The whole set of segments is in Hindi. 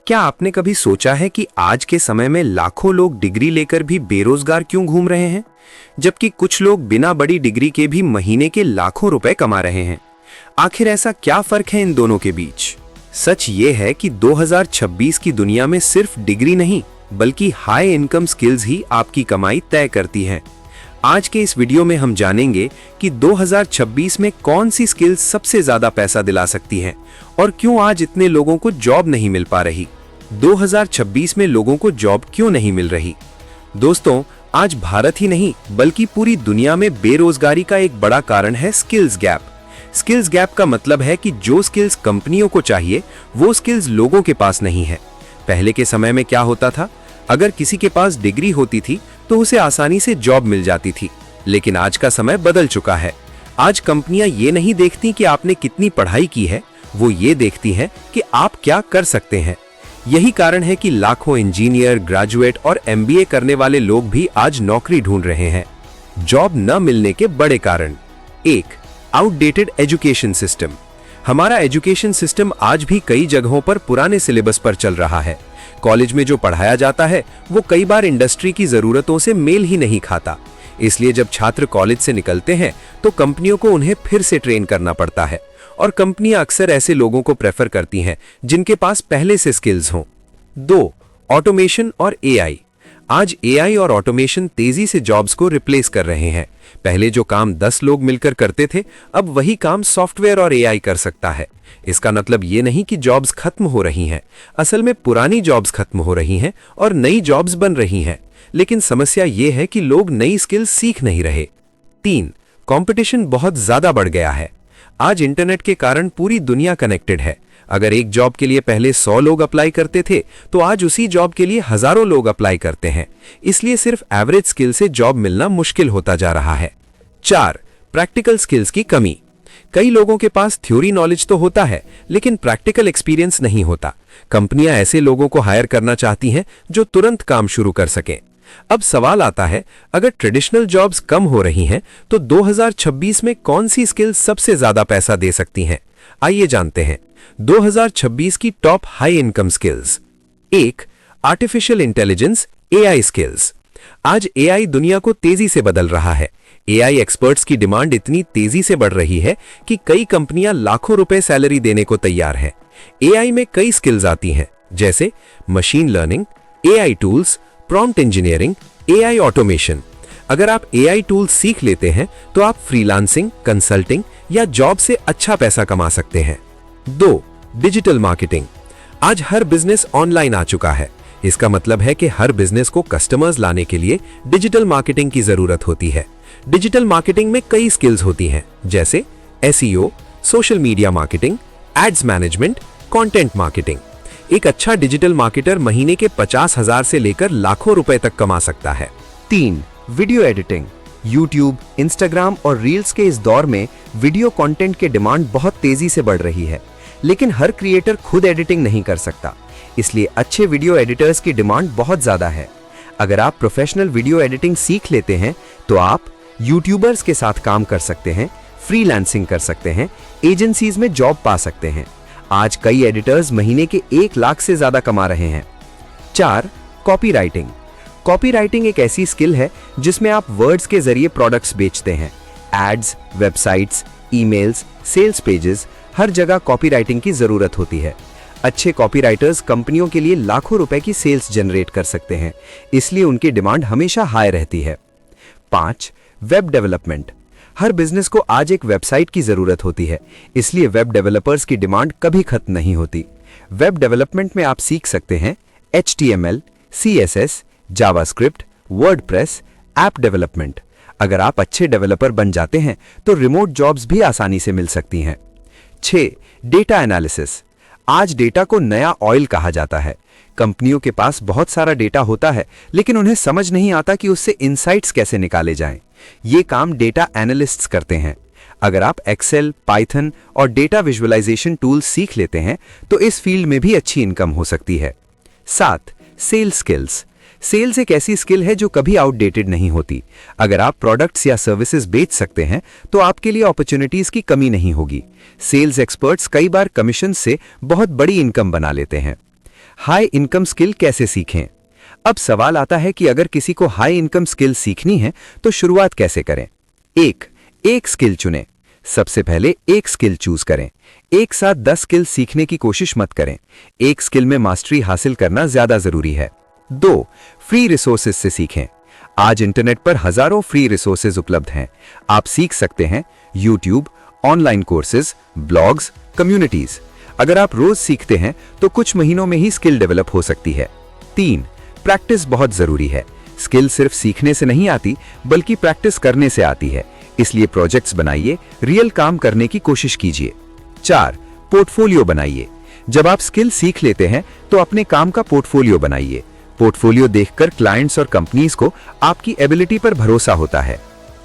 क्या आपने कभी सोचा है कि आज के समय में लाखों लोग डिग्री लेकर भी बेरोजगार क्यों घूम रहे हैं, जबकि कुछ लोग बिना बड़ी डिग्री के भी महीने के लाखों रुपए कमा रहे हैं? आखिर ऐसा क्या फर्क है इन दोनों के बीच? सच ये है कि 2026 की दुनिया में सिर्फ डिग्री नहीं, बल्कि हाई इनकम स्किल्स ही आपकी कमाई तय करती हैं। आज के इस वीडियो में हम जानेंगे कि 2026 में कौन सी स्किल्स सबसे ज्यादा पैसा दिला सकती हैं और क्यों आज इतने लोगों को जॉब नहीं मिल पा रही। 2026 में लोगों को जॉब क्यों नहीं मिल रही? दोस्तों, आज भारत ही नहीं बल्कि पूरी दुनिया में बेरोजगारी का एक बड़ा कारण है स्किल्स गैप। स्किल्स गैप का मतलब है कि जो स्किल्स कंपनियों को चाहिए वो स्किल्स लोगों के पास नहीं है। पहले के समय में क्या होता था, अगर किसी के पास डिग्री होती थी तो उसे आसानी से जॉब मिल जाती थी। लेकिन आज का समय बदल चुका है। आज कंपनियां ये नहीं देखती कि आपने कितनी पढ़ाई की है, वो ये देखती हैं कि आप क्या कर सकते हैं। यही कारण है कि लाखों इंजीनियर, ग्रेजुएट और एमबीए करने वाले लोग भी आज नौकरी ढूंढ रहे हैं। जॉब न मिलने के बड़े कारण। 1. Outdated education system. हमारा एजुकेशन सिस्टम आज भी कई जगहों पर पुराने सिलेबस पर चल रहा है। कॉलेज में जो पढ़ाया जाता है वो कई बार इंडस्ट्री की जरूरतों से मेल ही नहीं खाता। इसलिए जब छात्र कॉलेज से निकलते हैं तो कंपनियों को उन्हें फिर से ट्रेन करना पड़ता है, और कंपनियां अक्सर ऐसे लोगों को प्रेफर करती हैं जिनके पास पहले से स्किल्स हों। 2. ऑटोमेशन और एआई। आज एआई और ऑटोमेशन तेजी से जॉब्स को रिप्लेस कर रहे हैं। पहले जो काम 10 लोग मिलकर करते थे, अब वही काम सॉफ्टवेयर और एआई कर सकता है। इसका मतलब ये नहीं कि जॉब्स खत्म हो रही हैं। असल में पुरानी जॉब्स खत्म हो रही हैं और नई जॉब्स बन रही हैं। लेकिन समस्या ये है कि लोग नई स्किल्स सीख नहीं रहे। 3. कंपटीशन बहुत ज्यादा बढ़ गया है। आज इंटरनेट के कारण पूरी दुनिया कनेक्टेड है। अगर एक जॉब के लिए पहले 100 लोग अप्लाई करते थे तो आज उसी जॉब के लिए हजारों लोग अप्लाई करते हैं। इसलिए सिर्फ एवरेज स्किल से जॉब मिलना मुश्किल होता जा रहा है। 4. प्रैक्टिकल स्किल्स की कमी। कई लोगों के पास थ्योरी नॉलेज तो होता है, लेकिन प्रैक्टिकल एक्सपीरियंस नहीं होता। कंपनियां ऐसे लोगों को हायर करना चाहती हैं जो तुरंत काम शुरू कर सकें। अब सवाल आता है, अगर ट्रेडिशनल जॉब्स कम हो रही हैं तो 2026 में कौन सी स्किल्स सबसे ज्यादा पैसा दे सकती हैं? आइए जानते हैं 2026 की top high income skills. 1. Artificial intelligence AI skills. आज एआई दुनिया को तेजी से बदल रहा है। एआई एक्सपर्ट्स की डिमांड इतनी तेजी से बढ़ रही है कि कई कंपनियां लाखों रुपए सैलरी देने को तैयार हैं। एआई में कई स्किल्स आती हैं, जैसे machine learning, AI tools, prompt engineering, AI automation. अगर आप एआई टूल्स सीख लेते हैं तो आप फ्रीलांसिंग, कंसल्टिंग या जॉब से अच्छा पैसा कमा सकते हैं। 2. Digital marketing. आज हर बिजनेस ऑनलाइन आ चुका है। इसका मतलब है कि हर बिजनेस को कस्टमर्स लाने के लिए डिजिटल मार्केटिंग की जरूरत होती है। डिजिटल मार्केटिंग में कई स्किल्स होती हैं, जैसे SEO, social media marketing, ads management, content marketing. एक अच्छा डिजिटल मार्केटर महीने के 50,000 से लेकर लाखों रुपए तक कमा सकता है। 3. Video editing. यूट्यूब, इंस्टाग्राम और रील्स के इस दौर में वीडियो कंटेंट की डिमांड बहुत तेजी से बढ़ रही है, लेकिन हर क्रिएटर खुद एडिटिंग नहीं कर सकता। इसलिए अच्छे वीडियो एडिटर्स की डिमांड बहुत ज्यादा है। अगर आप प्रोफेशनल वीडियो एडिटिंग सीख लेते हैं तो आप यूट्यूबर्स के साथ काम कर सकते हैं, फ्रीलांसिंग कर सकते हैं, एजेंसीज में जॉब पा सकते हैं। आज कई एडिटर्स महीने के 1 लाख से ज्यादा कमा रहे हैं। 4. कॉपीराइटिंग। कॉपीराइटिंग एक ऐसी स्किल है जिसमें आप वर्ड्स के जरिए प्रोडक्ट्स बेचते हैं। Ads, websites, emails, sales pages, हर जगह कॉपीराइटिंग की जरूरत होती है। अच्छे कॉपीराइटर्स कंपनियों के लिए लाखों रुपए की सेल्स जनरेट कर सकते हैं, इसलिए उनकी डिमांड हमेशा हाई रहती है। 5. Web development. हर बिजनेस को आज एक वेबसाइट की जरूरत होती है, इसलिए वेब डेवलपर्स की डिमांड कभी खत्म नहीं होती। वेब डेवलपमेंट में आप सीख सकते हैं HTML, CSS, JavaScript, WordPress, app development. अगर आप अच्छे डेवलपर बन जाते हैं तो रिमोट जॉब्स भी आसानी से मिल सकती हैं। 6. Data analysis. आज डेटा को नया ऑयल कहा जाता है। कंपनियों के पास बहुत सारा डेटा होता है, लेकिन उन्हें समझ नहीं आता कि उससे इनसाइट्स कैसे निकाले जाएं। ये काम डेटा एनालिस्ट्स करते हैं। अगर आप एक्सेल, पाइथन और डेटा विजुअलाइजेशन टूल्स सीख लेते हैं तो इस फील्ड में भी अच्छी इनकम हो सकती है। 7. Sales skills. सेल्स एक ऐसी स्किल है जो कभी आउटडेटेड नहीं होती। अगर आप प्रोडक्ट्स या सर्विसेज बेच सकते हैं तो आपके लिए अपॉर्चुनिटीज की कमी नहीं होगी। सेल्स एक्सपर्ट्स कई बार कमीशन से बहुत बड़ी इनकम बना लेते हैं। हाई इनकम स्किल कैसे सीखें? अब सवाल आता है कि अगर किसी को हाई इनकम स्किल सीखनी है तो शुरुआत कैसे करें? एक स्किल चुनें। सबसे पहले एक स्किल चूज करें। एक साथ 10 स्किल सीखने की कोशिश मत करें। एक स्किल में मास्टरी हासिल करना ज्यादा जरूरी है। 2. फ्री रिसोर्सेज से सीखें। आज इंटरनेट पर हजारों फ्री रिसोर्सेज उपलब्ध हैं। आप सीख सकते हैं YouTube, online courses, blogs, communities. अगर आप रोज सीखते हैं तो कुछ महीनों में ही स्किल डेवलप हो सकती है। 3. प्रैक्टिस बहुत जरूरी है। स्किल सिर्फ सीखने से नहीं आती बल्कि प्रैक्टिस करने से आती है, इसलिए प्रोजेक्ट्स बनाइए, रियल काम करने की कोशिश कीजिए। 4. पोर्टफोलियो बनाइए। जब आप स्किल सीख लेते हैं तो अपने काम का पोर्टफोलियो बनाइए। पोर्टफोलियो देखकर क्लाइंट्स और कंपनीज को आपकी एबिलिटी पर भरोसा होता है।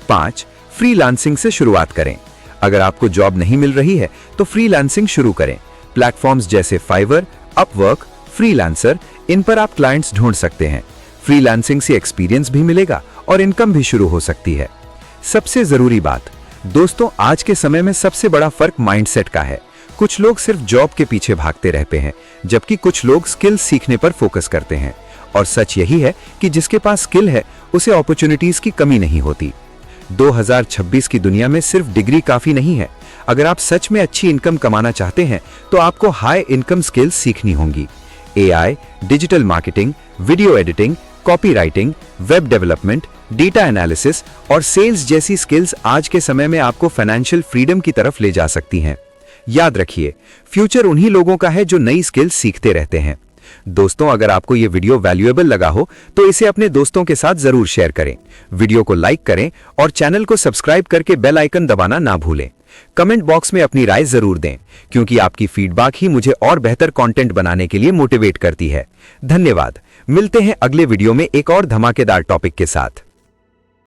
5. फ्रीलांसिंग से शुरुआत करें। अगर आपको जॉब नहीं मिल रही है तो फ्रीलांसिंग शुरू करें। प्लेटफॉर्म्स जैसे फाइवर, अपवर्क, फ्रीलांसर, इन पर आप क्लाइंट्स ढूंढ सकते हैं। फ्रीलांसिंग से एक्सपीरियंस भी मिलेगा और इनकम भी शुरू हो सकती है। सबसे जरूरी बात दोस्तों, आज के समय में सबसे बड़ा फर्क माइंडसेट का है। कुछ लोग सिर्फ जॉब के पीछे भागते रहते हैं, जबकि कुछ लोग स्किल सीखने पर फोकस करते हैं। और सच यही है कि जिसके पास स्किल है उसे अपॉर्चुनिटीज की कमी नहीं होती। 2026 की दुनिया में सिर्फ डिग्री काफी नहीं है। अगर आप सच में अच्छी इनकम कमाना चाहते हैं तो आपको हाई इनकम स्किल्स सीखनी होंगी। AI, digital marketing, video editing, copywriting, web development, data analysis और सेल्स जैसी स्किल्स आज के समय में आपको फाइनेंशियल फ्रीडम की तरफ ले जा सकती हैं। याद रखिए, फ्यूचर उन्हीं लोगों का है जो नई स्किल्स सीखते रहते हैं। दोस्तों, अगर आपको यह वीडियो वैल्यूएबल लगा हो तो इसे अपने दोस्तों के साथ जरूर शेयर करें। वीडियो को लाइक करें और चैनल को सब्सक्राइब करके बेल आइकन दबाना ना भूलें। कमेंट बॉक्स में अपनी राय जरूर दें, क्योंकि आपकी फीडबैक ही मुझे और बेहतर कंटेंट बनाने के लिए मोटिवेट करती है। धन्यवाद। मिलते हैं अगले वीडियो में एक और धमाकेदार टॉपिक के साथ।